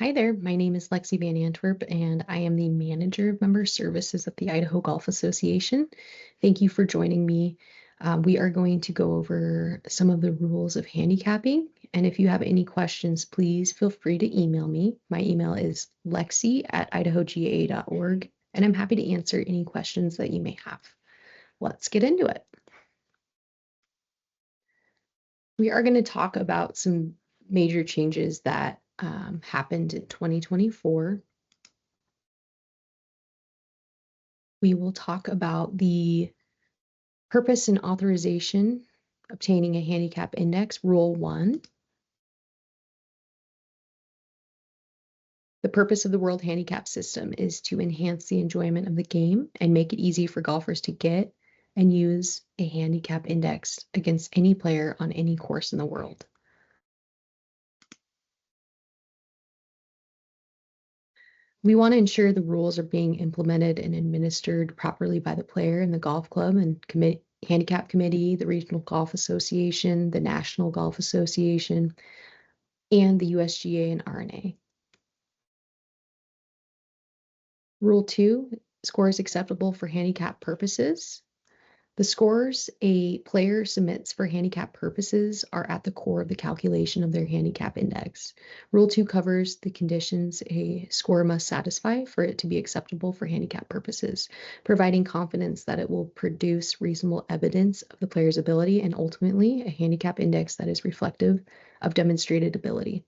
Hi there, my name is Lexie VanAntwerp, and I am the Manager of Member Services at the Idaho Golf Association. Thank you for joining me. We are going to go over some of the rules of handicapping, and if you have any questions, please feel free to email me. My email is lexie@idahoga.org, and I'm happy to answer any questions that you may have. Let's get into it. We are going to talk about some major changes that happened in 2024. We will talk about the purpose and authorization, obtaining a handicap index, Rule 1. The purpose of the World Handicap System is to enhance the enjoyment of the game and make it easy for golfers to get and use a handicap index against any player on any course in the world. We want to ensure the rules are being implemented and administered properly by the player and the golf club and handicap committee, the Regional Golf Association, the National Golf Association, and the USGA and RNA. Rule 2, scores acceptable for handicap purposes. The scores a player submits for handicap purposes are at the core of the calculation of their handicap index. Rule 2 covers the conditions a score must satisfy for it to be acceptable for handicap purposes, providing confidence that it will produce reasonable evidence of the player's ability and ultimately a handicap index that is reflective of demonstrated ability.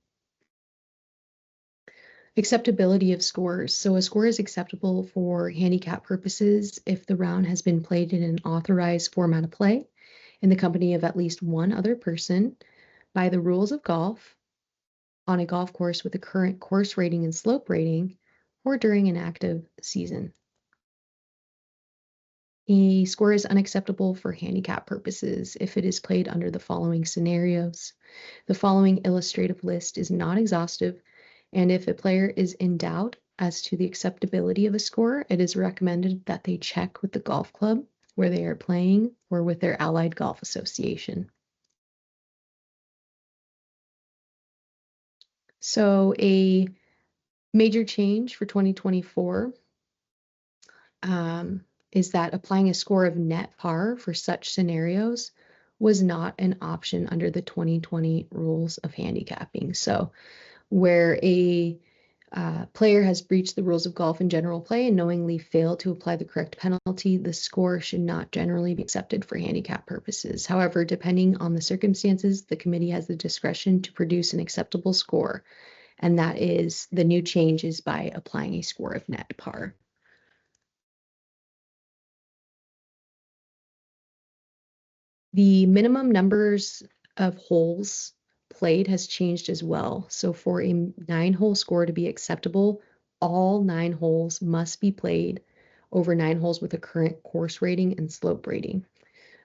Acceptability of scores. So a score is acceptable for handicap purposes if the round has been played in an authorized format of play in the company of at least one other person by the rules of golf on a golf course with a current course rating and slope rating or during an active season. A score is unacceptable for handicap purposes if it is played under the following scenarios. The following illustrative list is not exhaustive, and if a player is in doubt as to the acceptability of a score, it is recommended that they check with the golf club where they are playing or with their allied golf association. So a major change for 2024 is that applying a score of net par for such scenarios was not an option under the 2020 rules of handicapping. So where a player has breached the rules of golf in general play and knowingly failed to apply the correct penalty, the score should not generally be accepted for handicap purposes. However, depending on the circumstances, the committee has the discretion to produce an acceptable score, and that is the new change is by applying a score of net par. The minimum numbers of holes played has changed as well. So for a 9-hole score to be acceptable, all 9 holes must be played over 9 holes with a current course rating and slope rating.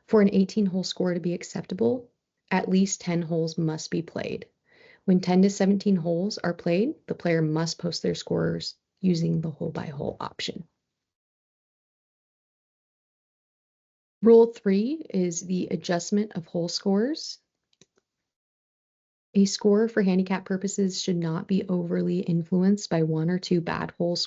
For an 18-hole score to be acceptable, at least 10 holes must be played. When 10 to 17 holes are played, the player must post their scores using the hole-by-hole option. Rule 3 is the adjustment of hole scores. A score for handicap purposes should not be overly influenced by 1 or 2 bad hole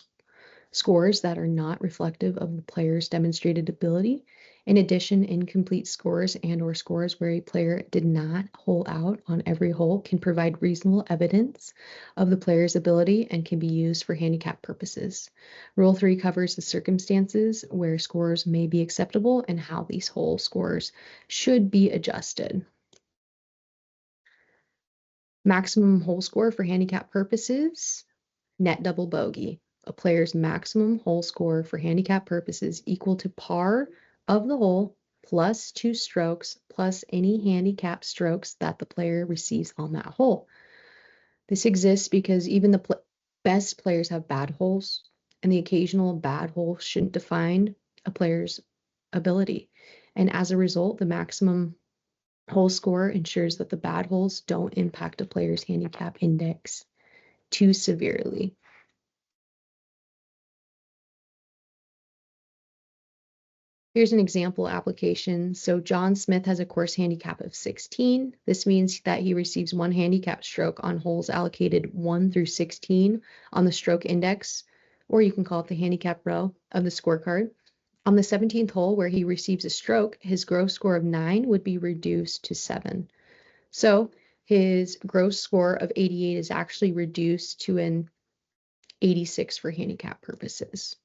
scores that are not reflective of the player's demonstrated ability. In addition, incomplete scores and/or scores where a player did not hole out on every hole can provide reasonable evidence of the player's ability and can be used for handicap purposes. Rule 3 covers the circumstances where scores may be acceptable and how these hole scores should be adjusted. Maximum hole score for handicap purposes, net double bogey. A player's maximum hole score for handicap purposes equal to par of the hole plus 2 strokes plus any handicap strokes that the player receives on that hole. This exists because even the best players have bad holes, and the occasional bad hole shouldn't define a player's ability. And as a result, the maximum hole score ensures that the bad holes don't impact a player's handicap index too severely. Here's an example application. So John Smith has a course handicap of 16. This means that he receives one handicap stroke on holes allocated 1 through 16 on the stroke index, or you can call it the handicap row of the scorecard. On the 17th hole where he receives a stroke, his gross score of 9 would be reduced to 7. So his gross score of 88 is actually reduced to an 86 for handicap purposes.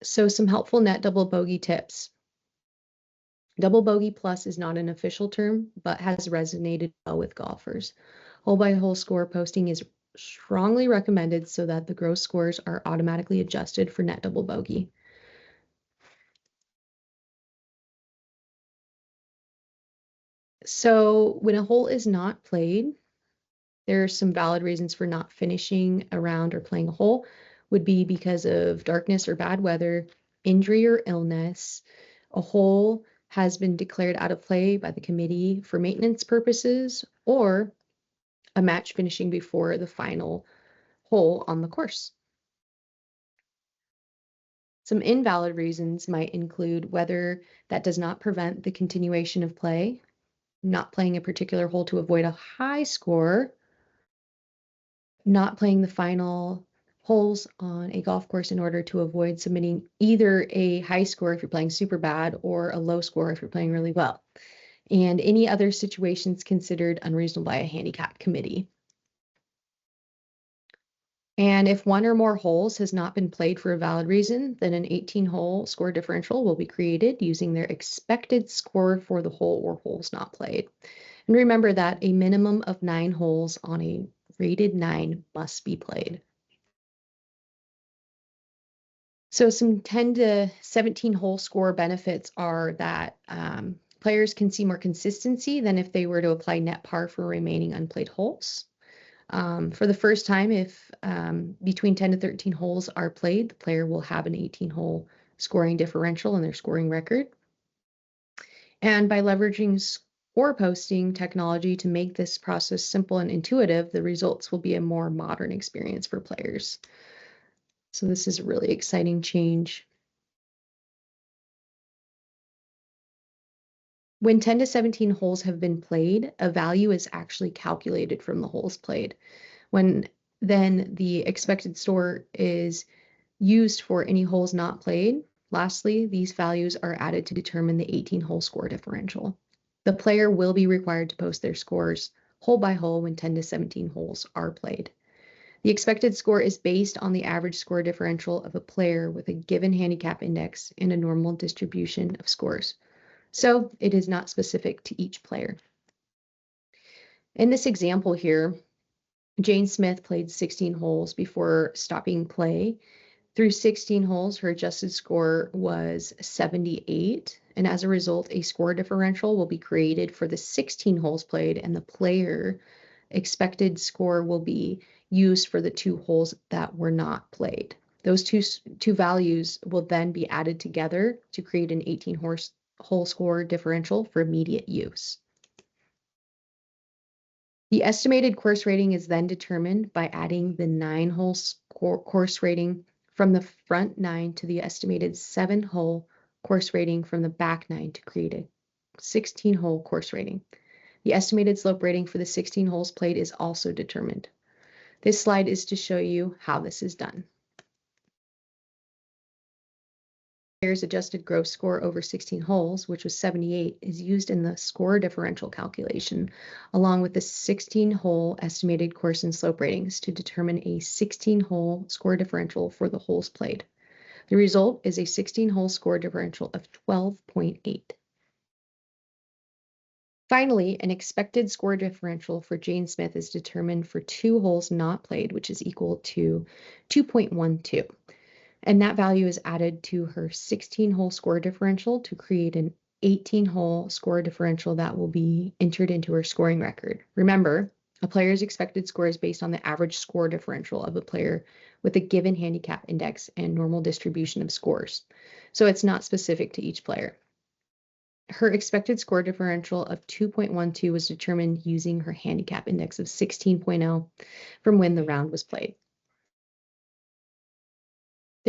So some helpful net double bogey tips. Double bogey plus is not an official term, but has resonated well with golfers. Hole by hole score posting is strongly recommended so that the gross scores are automatically adjusted for net double bogey. So when a hole is not played, there are some valid reasons for not finishing a round or playing a hole. Would be because of darkness or bad weather, injury or illness. A hole has been declared out of play by the committee for maintenance purposes, or a match finishing before the final hole on the course. Some invalid reasons might include weather that does not prevent the continuation of play, not playing a particular hole to avoid a high score, not playing the final holes on a golf course in order to avoid submitting either a high score if you're playing super bad or a low score if you're playing really well, and any other situations considered unreasonable by a handicap committee. And if one or more holes has not been played for a valid reason, then an 18-hole score differential will be created using their expected score for the hole or holes not played. And remember that a minimum of 9 holes on a rated 9 must be played. So some 10 to 17 hole score benefits are that players can see more consistency than if they were to apply net par for remaining unplayed holes. For the first time, if between 10 to 13 holes are played, the player will have an 18-hole scoring differential in their scoring record. And by leveraging score posting technology to make this process simple and intuitive, the results will be a more modern experience for players. So this is a really exciting change. When 10 to 17 holes have been played, a value is actually calculated from the holes played. When then the expected score is used for any holes not played. Lastly, these values are added to determine the 18-hole score differential. The player will be required to post their scores hole by hole when 10 to 17 holes are played. The expected score is based on the average score differential of a player with a given handicap index and a normal distribution of scores. So it is not specific to each player. In this example here, Jane Smith played 16 holes before stopping play. Through 16 holes, her adjusted score was 78, and as a result, a score differential will be created for the 16 holes played, and the player expected score will be used for the 2 holes that were not played. Those two values will then be added together to create an 18-hole score differential for immediate use. The estimated course rating is then determined by adding the 9-hole course rating from the front 9 to the estimated 7-hole course rating from the back 9 to create a 16-hole course rating. The estimated slope rating for the 16 holes played is also determined. This slide is to show you how this is done. Player's adjusted gross score over 16 holes, which was 78, is used in the score differential calculation, along with the 16-hole estimated course and slope ratings to determine a 16-hole score differential for the holes played. The result is a 16-hole score differential of 12.8. Finally, an expected score differential for Jane Smith is determined for 2 holes not played, which is equal to 2.12. And that value is added to her 16-hole score differential to create an 18-hole score differential that will be entered into her scoring record. Remember, a player's expected score is based on the average score differential of a player with a given handicap index and normal distribution of scores. So it's not specific to each player. Her expected score differential of 2.12 was determined using her handicap index of 16.0 from when the round was played.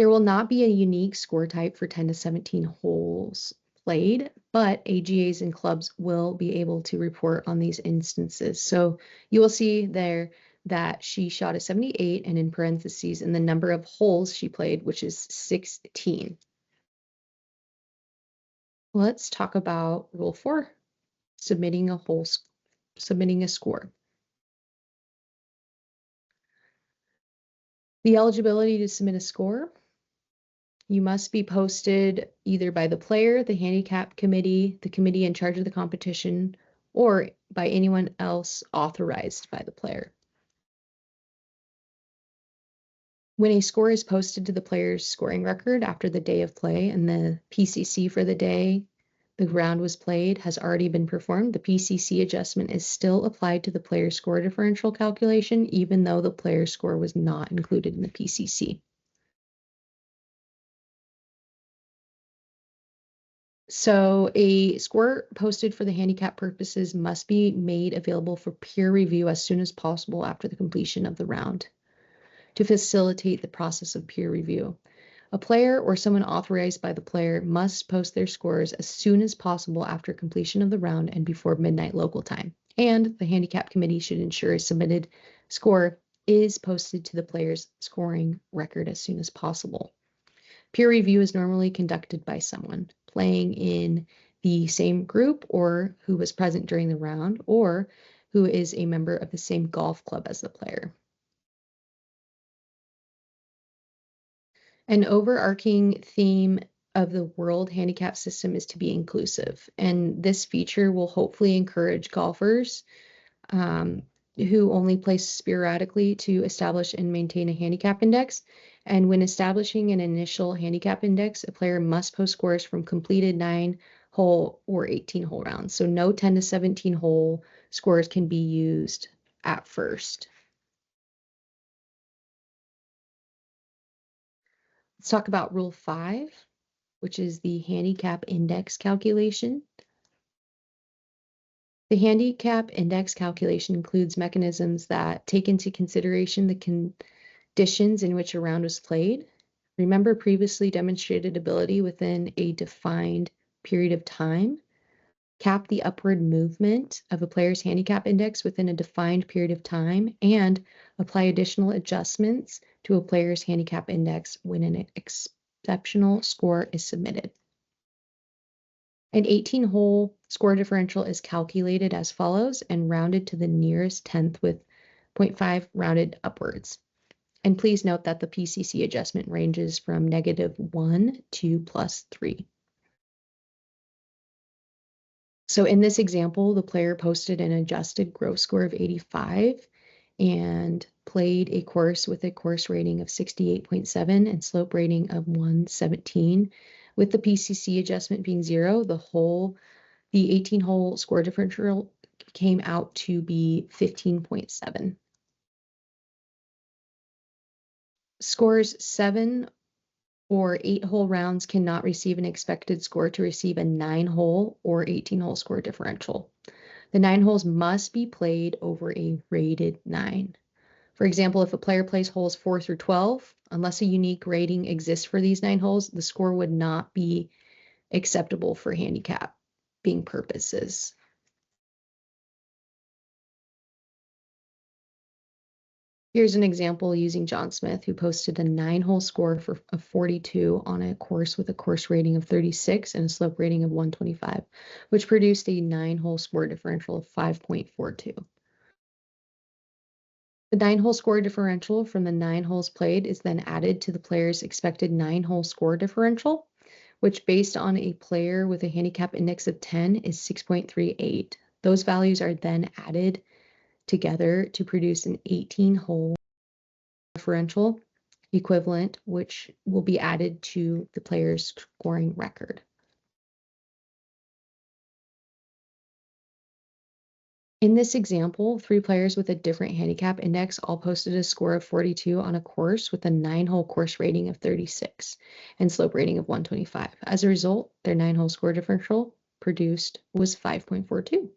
There will not be a unique score type for 10 to 17 holes played, but AGAs and clubs will be able to report on these instances. So you will see there that she shot a 78 and in parentheses and the number of holes she played, which is 16. Let's talk about Rule 4, submitting a score. The eligibility to submit a score. You must be posted either by the player, the handicap committee, the committee in charge of the competition, or by anyone else authorized by the player. When a score is posted to the player's scoring record after the day of play and the PCC for the day the round was played has already been performed, the PCC adjustment is still applied to the player's score differential calculation, even though the player's score was not included in the PCC. So a score posted for the handicap purposes must be made available for peer review as soon as possible after the completion of the round to facilitate the process of peer review. A player or someone authorized by the player must post their scores as soon as possible after completion of the round and before midnight local time. And the handicap committee should ensure a submitted score is posted to the player's scoring record as soon as possible. Peer review is normally conducted by someone playing in the same group or who was present during the round or who is a member of the same golf club as the player. An overarching theme of the World Handicap System is to be inclusive, and this feature will hopefully encourage golfers who only play sporadically to establish and maintain a handicap index. And when establishing an initial handicap index, a player must post scores from completed 9-hole or 18-hole rounds. So no 10 to 17-hole scores can be used at first. Let's talk about Rule 5, which is the handicap index calculation. The handicap index calculation includes mechanisms that take into consideration the conditions in which a round was played. Remember previously demonstrated ability within a defined period of time. Cap the upward movement of a player's handicap index within a defined period of time, and apply additional adjustments to a player's handicap index when an exceptional score is submitted. An 18-hole score differential is calculated as follows and rounded to the nearest tenth with 0.5 rounded upwards. And please note that the PCC adjustment ranges from -1 to +3. So in this example, the player posted an adjusted gross score of 85 and played a course with a course rating of 68.7 and slope rating of 117. With the PCC adjustment being 0, the 18-hole score differential came out to be 15.7. Scores 7 or 8-hole rounds cannot receive an expected score to receive a 9-hole or 18-hole score differential. The 9 holes must be played over a rated 9. For example, if a player plays holes 4 through 12, unless a unique rating exists for these 9 holes, the score would not be acceptable for handicapping purposes. Here's an example using John Smith, who posted a 9-hole score of 42 on a course with a course rating of 36 and a slope rating of 125, which produced a 9-hole score differential of 5.42. The 9-hole score differential from the 9 holes played is then added to the player's expected 9-hole score differential, which based on a player with a handicap index of 10 is 6.38. Those values are then added together to produce an 18-hole differential equivalent, which will be added to the player's scoring record. In this example, 3 players with a different handicap index all posted a score of 42 on a course with a 9-hole course rating of 36 and slope rating of 125. As a result, their 9-hole score differential produced was 5.42.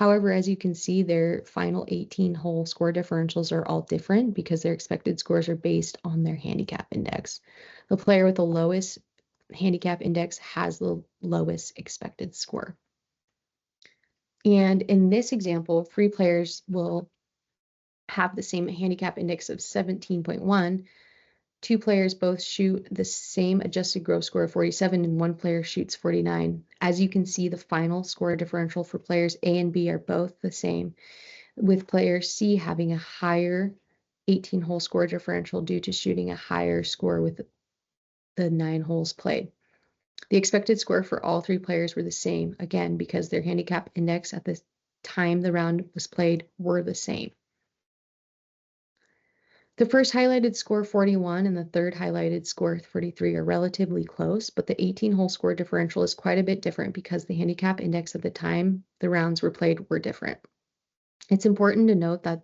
However, as you can see, their final 18-hole score differentials are all different because their expected scores are based on their handicap index. The player with the lowest handicap index has the lowest expected score. And in this example, 3 players will have the same handicap index of 17.1. 2 players both shoot the same adjusted gross score of 47, and 1 player shoots 49. As you can see, the final score differential for players A and B are both the same, with player C having a higher 18-hole score differential due to shooting a higher score with the 9 holes played. The expected score for all 3 players were the same, again, because their handicap index at the time the round was played were the same. The first highlighted score 41 and the third highlighted score 43 are relatively close, but the 18-hole score differential is quite a bit different because the handicap index at the time the rounds were played were different. It's important to note that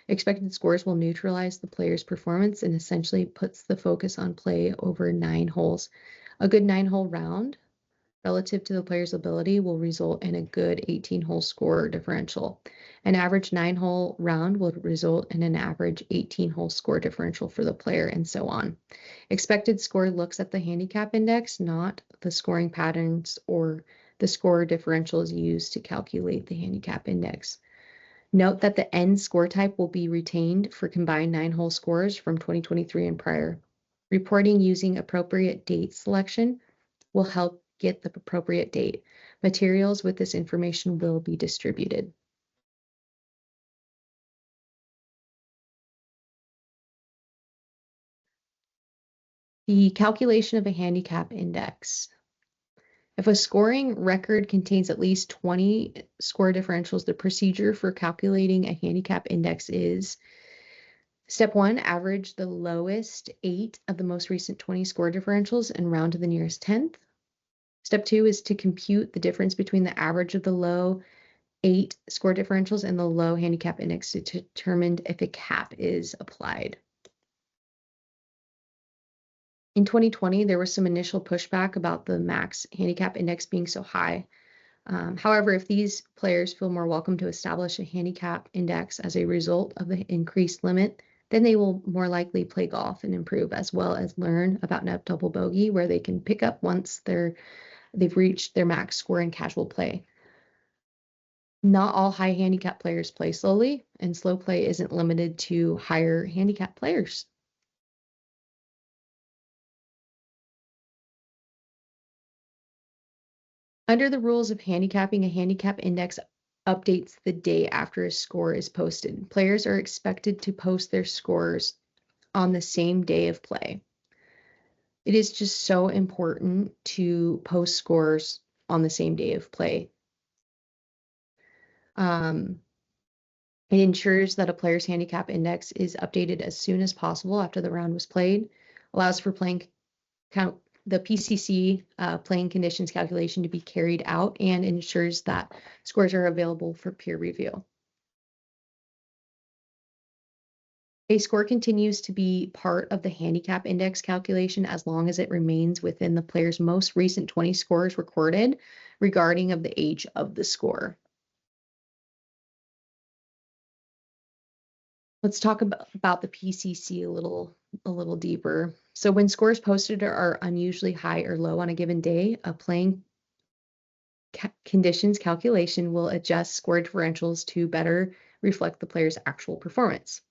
expected scores will neutralize the player's performance and essentially puts the focus on play over 9 holes. A good 9-hole round relative to the player's ability will result in a good 18-hole score differential. An average 9-hole round will result in an average 18-hole score differential for the player, and so on. Expected score looks at the handicap index, not the scoring patterns or the score differentials used to calculate the handicap index. Note that the end score type will be retained for combined 9-hole scores from 2023 and prior. Reporting using appropriate date selection will help get the appropriate date. Materials with this information will be distributed. The calculation of a handicap index. If a scoring record contains at least 20 score differentials, the procedure for calculating a handicap index is: Step 1, average the lowest 8 of the most recent 20 score differentials and round to the nearest 10th. Step 2 is to compute the difference between the average of the low 8 score differentials and the low handicap index to determine if a cap is applied. In 2020, there was some initial pushback about the max handicap index being so high. However, if these players feel more welcome to establish a handicap index as a result of the increased limit, then they will more likely play golf and improve, as well as learn about net double bogey, where they can pick up once they've reached their max score in casual play. Not all high handicap players play slowly, and slow play isn't limited to higher handicap players. Under the rules of handicapping, a handicap index updates the day after a score is posted. Players are expected to post their scores on the same day of play. It is just so important to post scores on the same day of play. It ensures that a player's handicap index is updated as soon as possible after the round was played, allows for the PCC playing conditions calculation to be carried out, and ensures that scores are available for peer review. A score continues to be part of the handicap index calculation as long as it remains within the player's most recent 20 scores recorded regarding of the age of the score. Let's talk about the PCC a little deeper. So when scores posted are unusually high or low on a given day, a playing conditions calculation will adjust score differentials to better reflect the player's actual performance.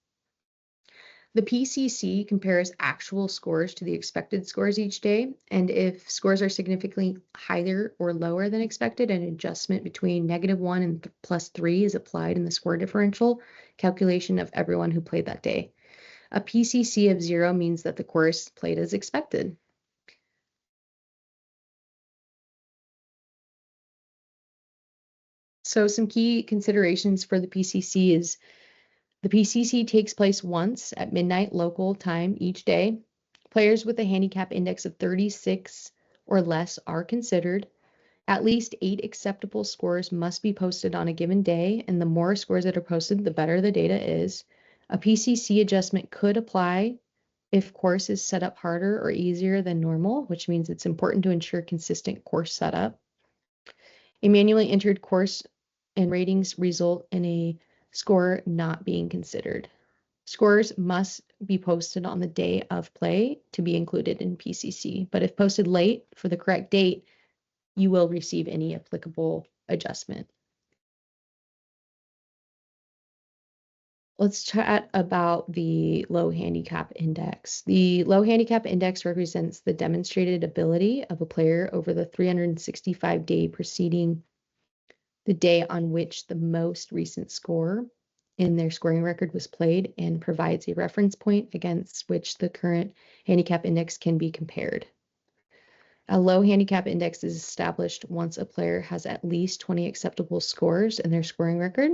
The PCC compares actual scores to the expected scores each day, and if scores are significantly higher or lower than expected, an adjustment between -1 and +3 is applied in the score differential calculation of everyone who played that day. A PCC of 0 means that the course played as expected. So some key considerations for the PCC is the PCC takes place once at midnight local time each day. Players with a handicap index of 36 or less are considered. At least 8 acceptable scores must be posted on a given day, and the more scores that are posted, the better the data is. A PCC adjustment could apply if course is set up harder or easier than normal, which means it's important to ensure consistent course setup. A manually entered course and ratings result in a score not being considered. Scores must be posted on the day of play to be included in PCC, but if posted late for the correct date, you will receive any applicable adjustment. Let's chat about the low handicap index. The low handicap index represents the demonstrated ability of a player over the 365-day preceding the day on which the most recent score in their scoring record was played and provides a reference point against which the current handicap index can be compared. A low handicap index is established once a player has at least 20 acceptable scores in their scoring record.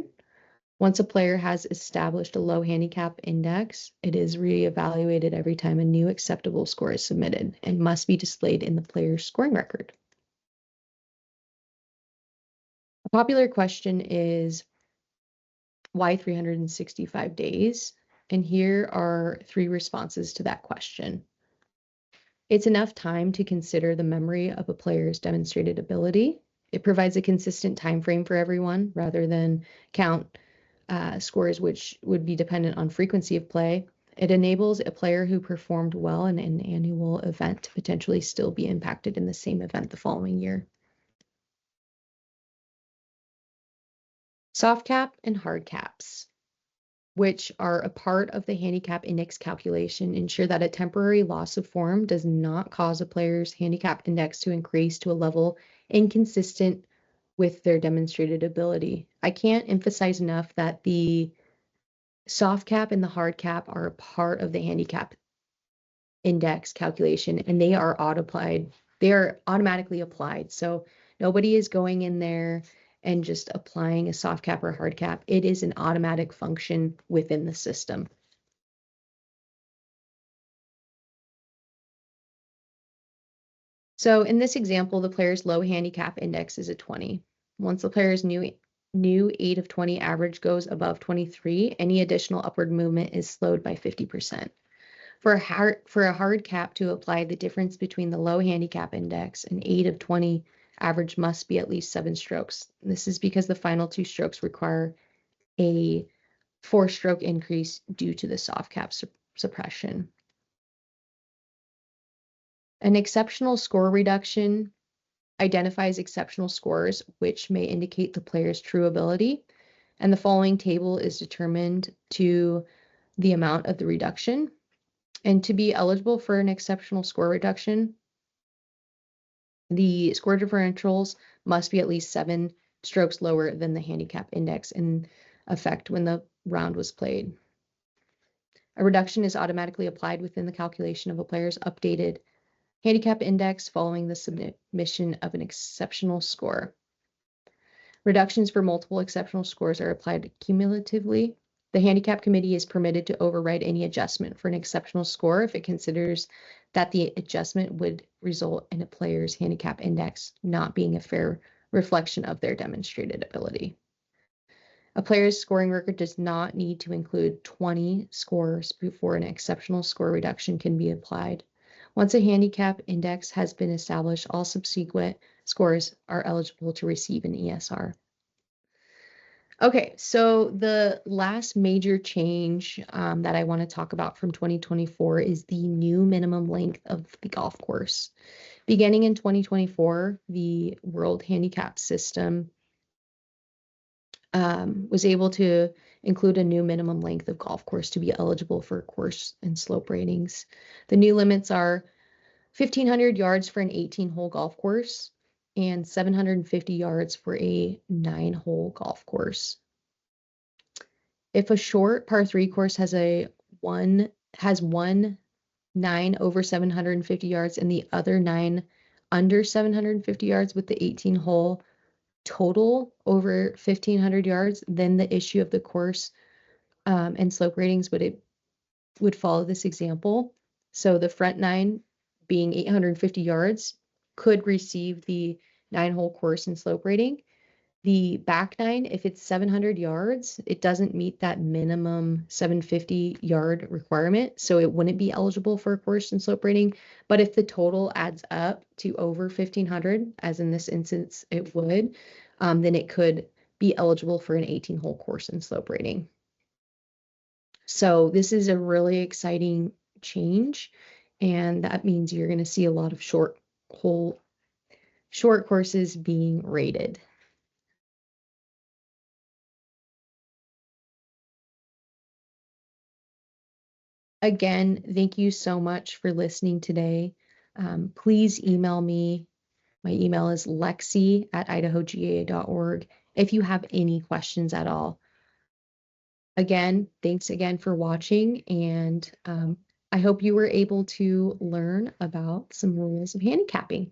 Once a player has established a low handicap index, it is reevaluated every time a new acceptable score is submitted and must be displayed in the player's scoring record. A popular question is, why 365 days? And here are 3 responses to that question. It's enough time to consider the memory of a player's demonstrated ability. It provides a consistent time frame for everyone rather than count scores which would be dependent on frequency of play. It enables a player who performed well in an annual event to potentially still be impacted in the same event the following year. Soft cap and hard caps, which are a part of the handicap index calculation, ensure that a temporary loss of form does not cause a player's handicap index to increase to a level inconsistent with their demonstrated ability. I can't emphasize enough that the soft cap and the hard cap are a part of the handicap index calculation, and they are auto-applied. They are automatically applied. So nobody is going in there and just applying a soft cap or hard cap. It is an automatic function within the system. So in this example, the player's low handicap index is a 20. Once the player's new 8 of 20 average goes above 23, any additional upward movement is slowed by 50%. For a hard cap to apply, the difference between the low handicap index and 8 of 20 average must be at least 7 strokes. This is because the final 2 strokes require a 4-stroke increase due to the soft cap suppression. An exceptional score reduction identifies exceptional scores which may indicate the player's true ability, and the following table is determined to the amount of the reduction. And to be eligible for an exceptional score reduction, the score differentials must be at least 7 strokes lower than the handicap index in effect when the round was played. A reduction is automatically applied within the calculation of a player's updated handicap index following the submission of an exceptional score. Reductions for multiple exceptional scores are applied cumulatively. The handicap committee is permitted to override any adjustment for an exceptional score if it considers that the adjustment would result in a player's handicap index not being a fair reflection of their demonstrated ability. A player's scoring record does not need to include 20 scores before an exceptional score reduction can be applied. Once a handicap index has been established, all subsequent scores are eligible to receive an ESR. Okay, so the last major change that I want to talk about from 2024 is the new minimum length of the golf course. Beginning in 2024, the World Handicap System was able to include a new minimum length of golf course to be eligible for course and slope ratings. The new limits are 1,500 yards for an 18-hole golf course and 750 yards for a 9-hole golf course. If a short par 3 course has one 9 over 750 yards and the other 9 under 750 yards with the 18-hole total over 1,500 yards, then the issue of the course and slope ratings would follow this example. So the front 9 being 850 yards could receive the 9-hole course and slope rating. The back 9, if it's 700 yards, it doesn't meet that minimum 750 yard requirement, so it wouldn't be eligible for a course and slope rating. But if the total adds up to over 1,500, as in this instance it would, then it could be eligible for an 18-hole course in slope rating. So this is a really exciting change, and that means you're going to see a lot of short courses being rated. Again, thank you so much for listening today. Please email me. My email is lexie@idahoga.org if you have any questions at all. Again, thanks again for watching, and I hope you were able to learn about some rules of handicapping.